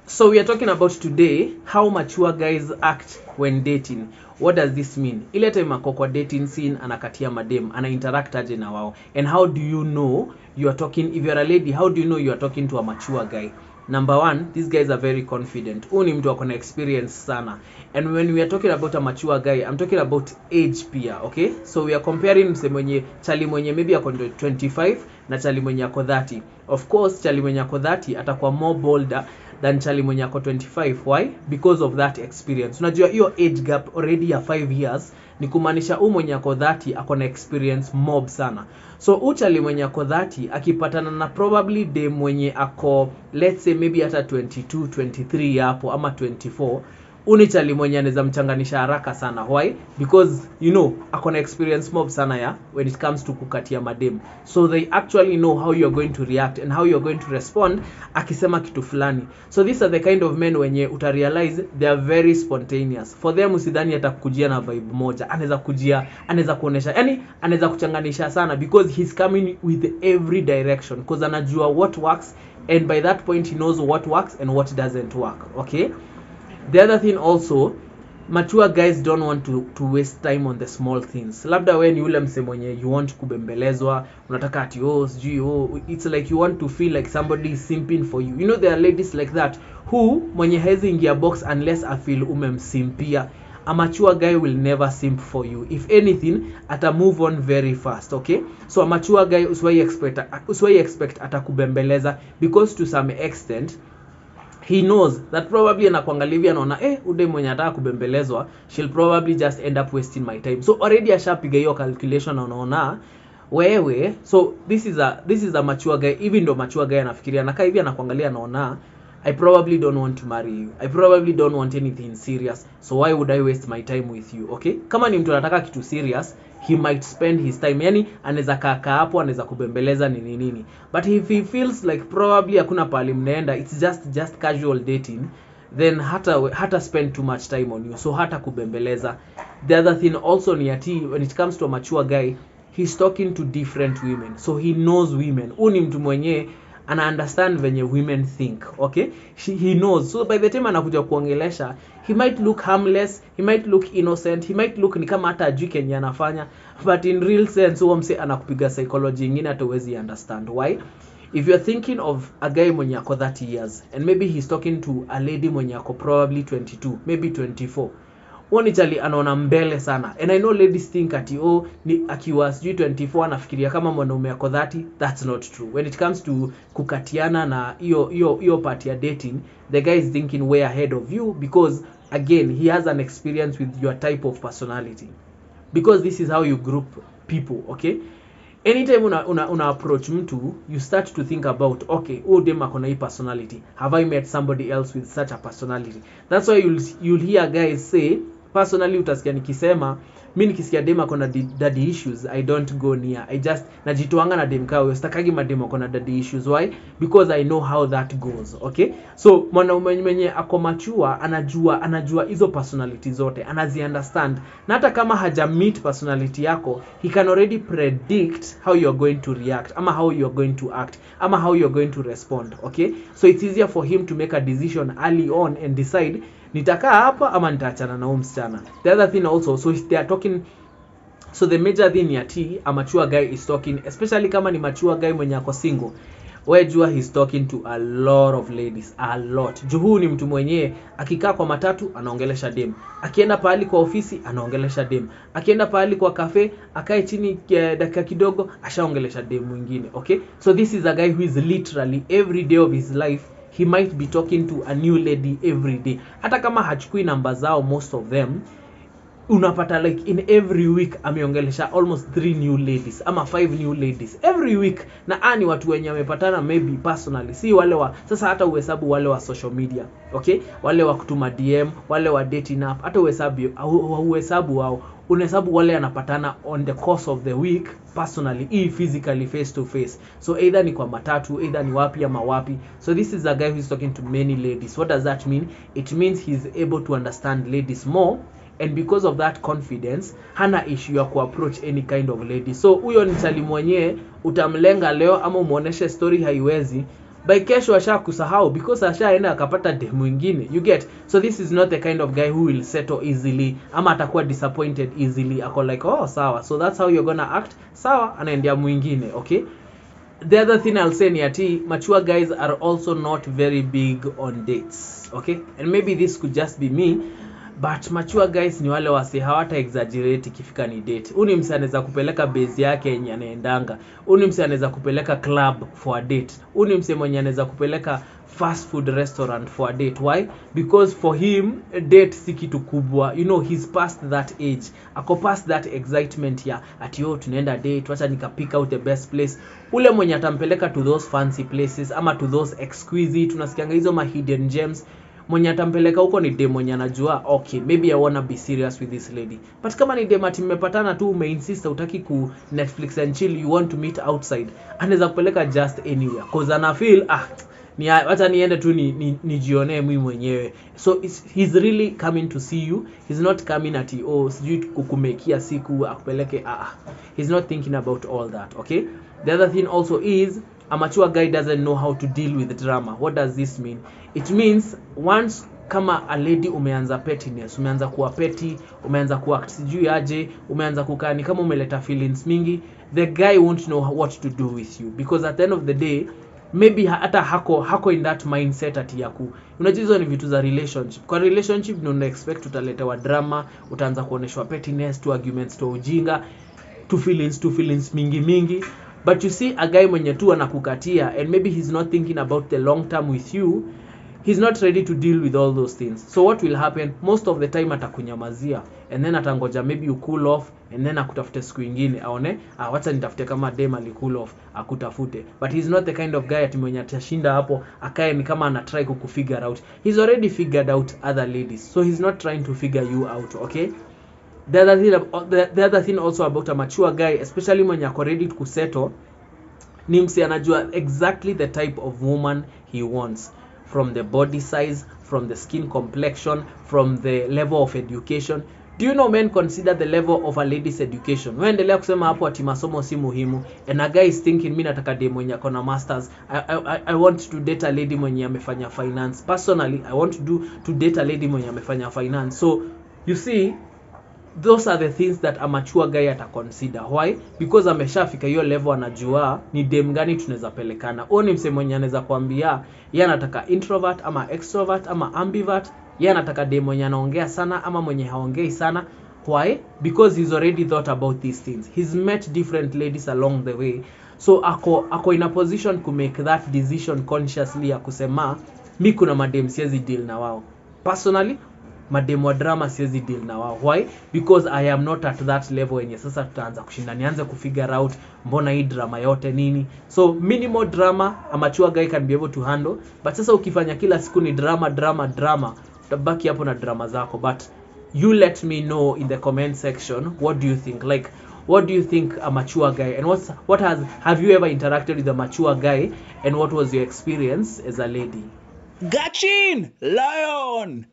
So we are talking about today how mature guys act when dating. What does this mean? Ile time ako kwa dating scene anakatia madem, ana interact aje na wao. And how do you know you are talking, if you are a lady, how do you know you are talking to a mature guy? Number one, these guys are very confident. Huyu ni mtu akona experience sana. And when we are talking about a mature guy, I'm talking about age pia, okay? So we are comparing mse mwenye chali mwenye maybe ako 25 na chali mwenye ako 30. Of course, chali mwenye ako 30 atakuwa more bolder than chali mwenye ako 25. Why? Because of that experience. Unajua hiyo age gap already ya 5 years ni kumaanisha huyu mwenye ako 30 ako na experience mob sana. So huyu chali mwenye ako 30 akipatana na probably dem mwenye ako let's say maybe hata 22, 23 hapo ama 24, uni chali mwenye anaweza mchanganisha haraka sana. Why? Because you know akona experience mob sana ya when it comes to kukatia madem. So they actually know how you're going to react and how you're going to respond akisema kitu fulani. So these are the kind of men wenye utarealize they are very spontaneous. For them usidhani atakujia na vibe moja. Anaweza kuonesha, yani anaweza kuchanganisha sana because he's coming with every direction because anajua what works, and by that point he knows what works and what doesn't work. Okay? The other thing also, mature guys don't want to waste time on the small things. Labda wewe ni ule mse mwenye you want kubembelezwa, unataka ati it's like you want to feel like somebody is simping for you. You know there are ladies like that who mwenye hezi ingia box unless I feel umemsimpia. A mature guy will never simp for you. If anything, ata move on very fast, okay? So a mature guy uswai expect atakubembeleza because to some extent he knows that probably anakuangalia anaona ude mwenye ataka kubembelezwa, she'll probably just end up wasting my time. So already ashapiga hiyo calculation, anaona wewe. So this is a mature guy. Even though mature guy anafikiria nakaa hivi, anakuangalia anaona I probably don't want to marry you. I probably don't want anything serious. So why would I waste my time with you? Okay? Kama ni mtu anataka kitu serious, he might spend his time. Yani anaweza kaa hapo, anaweza kubembeleza nini. But if he feels like probably hakuna pali mnaenda, it's just casual dating, then hata spend too much time on you. So hata kubembeleza. The other thing also ni ati when it comes to a mature guy, he's talking to different women. So he knows women. Huyu ni mtu mwenye ana understand venye women think, okay? He knows. So by the time anakuja kuongelesha, he might look harmless, he might look innocent, he might look ni kama hata ajui kenye anafanya, but in real sense huo mse anakupiga psychology ingine hata huwezi understand. Why? If you're thinking of a guy mwenye ako 30 years and maybe he's talking to a lady mwenye ako probably 22, maybe 24, Woni chali anaona mbele sana. And I know ladies think ati ni akiwa sijui 24 anafikiria kama mwanaume ako 30. That's not true. When it comes to kukatiana na hiyo part ya dating, the guy is thinking way ahead of you because again he has an experience with your type of personality. Because this is how you group people, okay? Anytime una approach mtu, you start to think about, okay, dem akona hii personality. Have I met somebody else with such a personality? That's why you'll hear guys say, personally utasikia nikisema, mimi nikisikia dem akona daddy issues, I don't go near. I just najitoanga na dem kao, sitakagi madem akona daddy issues. Why? Because I know how that goes, okay? So mwanaume mwenye ako mature anajua hizo personality zote, anazi understand. Na hata kama haja meet personality yako, he can already predict how you're going to react, ama how you're going to act, ama how you're going to respond, okay? So it's easier for him to make a decision early on and decide nitakaa hapa ama nitaachana na huyu msichana. The other thing also, so they are talking, so the major thing ya a mature guy is talking, especially kama ni mature guy mwenye ako single, wejua he's talking to a lot of ladies, a lot. Juhu ni mtu mwenye akikaa kwa matatu anaongelesha dem, akienda pahali kwa ofisi anaongelesha dem, akienda pahali kwa cafe akae chini dakika kidogo ashaongelesha dem mwingine, okay? So this is a guy who is literally every day of his life he might be talking to a new lady every day. Hata kama hachukui namba zao most of them, unapata like in every week ameongelesha almost 3 new ladies ama 5 new ladies every week. Na ani watu wenye amepatana maybe personally, si wale wa sasa hata uhesabu wale wa social media, okay? Wale wa kutuma DM, wale wa dating app, hata uhesabu wao. Unahesabu wale anapatana on the course of the week personally, physically face to face. So either ni kwa matatu, either ni wapi ama wapi. So this is a guy who is talking to many ladies. What does that mean? It means he's able to understand ladies more, and because of that confidence hana issue ya approach any kind of lady. So huyo ni chali mwenye utamlenga leo ama umuoneshe story haiwezi, by kesho asha kusahau because ashaenda akapata dem mwingine, you get. So this is not the kind of guy who will settle easily ama atakuwa disappointed easily. Ako like, oh sawa, so that's how you're gonna act, sawa, anaendea mwingine. Okay, the other thing I'll say ni ati mature guys are also not very big on dates. Okay, and maybe this could just be me, but mature guys ni wale wasi hawata exaggerate ikifika ni date. Uni mse anaweza kupeleka base yake yenye anaendanga. Uni mse anaweza kupeleka club for a date. Uni mse mwenye anaweza kupeleka fast food restaurant for a date. Why? Because for him date si kitu kubwa. You know, he's past that age. Ako past that excitement ya ati yo tunaenda date, wacha nika pick out the best place. Ule mwenye atampeleka to those fancy places ama to those exquisite, tunasikianga hizo ma hidden gems, mwenye atampeleka huko ni dem mwenye anajua okay, maybe I wanna be serious with this lady. But kama ni dem ati mmepatana tu, umeinsist utaki ku Netflix and chill, you want to meet outside, anaweza kupeleka just anywhere cause ana feel ni acha niende tu nijione mimi mwenyewe. So he's really coming to see you. He's not coming at oh sijui kukumekia siku akupeleke. He's not thinking about all that. Okay, the other thing also is a mature guy doesn't know how to deal with drama. What does this mean? It means once kama a lady umeanza pettiness, umeanza kuwa petty, umeanza kuwa sijui aje, umeanza kukaa ni kama umeleta feelings mingi, the guy won't know what to do with you because at the end of the day maybe hata hako in that mindset ati yaku. Unajua hizo ni vitu za relationship. Kwa relationship no expect utaletewa drama, utaanza kuoneshwa pettiness, to arguments, to ujinga, to feelings mingi. But you see a guy mwenye tu anakukatia and maybe he's not thinking about the long term with you, he's not ready to deal with all those things. So what will happen? Most of the time atakunyamazia and then atangoja maybe you cool off and then akutafute siku nyingine aone wacha nitafute kama dem ali cool off akutafute. But he's not the kind of guy ati mwenye atashinda hapo akae ni kama ana try kukufigure out. He's already figured out other ladies, so he's not trying to figure you out. Okay, the other thing also about a mature guy, especially mwenye ako ready to settle, ni msi anajua exactly the type of woman he wants, from the body size, from the skin complexion, from the level of education. Do you know men consider the level of a lady's education? Waendelea kusema hapo ati masomo si muhimu, and a guy is thinking mimi nataka dem mwenye akona masters. I want to date a lady mwenye amefanya finance. Personally, I want to date a lady mwenye amefanya finance. So you see, those are the things that a mature guy ataconsider. Why? Because ameshafika hiyo level, anajua ni dem gani tunaweza pelekana. Ni mse mwenye anaweza kuambia yeye anataka introvert ama extrovert ama ambivert, yeye anataka dem mwenye anaongea sana ama mwenye haongei sana. Why? Because he's already thought about these things. He's met different ladies along the way. So ako in a position to make that decision consciously ya kusema mi kuna madem siwezi deal na wao. Personally, madem wa drama siwezi deal na wao. Why? Because I am not at that level yenye sasa tutaanza kushinda nianze kufigure out mbona hii drama yote nini. So minimal drama a mature guy can be able to handle. But sasa ukifanya kila siku ni drama, utabaki hapo na drama zako. But you let me know in the comment section, what do you think? Like, what do you think a mature guy, and have you ever interacted with a mature guy, and what was your experience as a lady? Gachin Lion.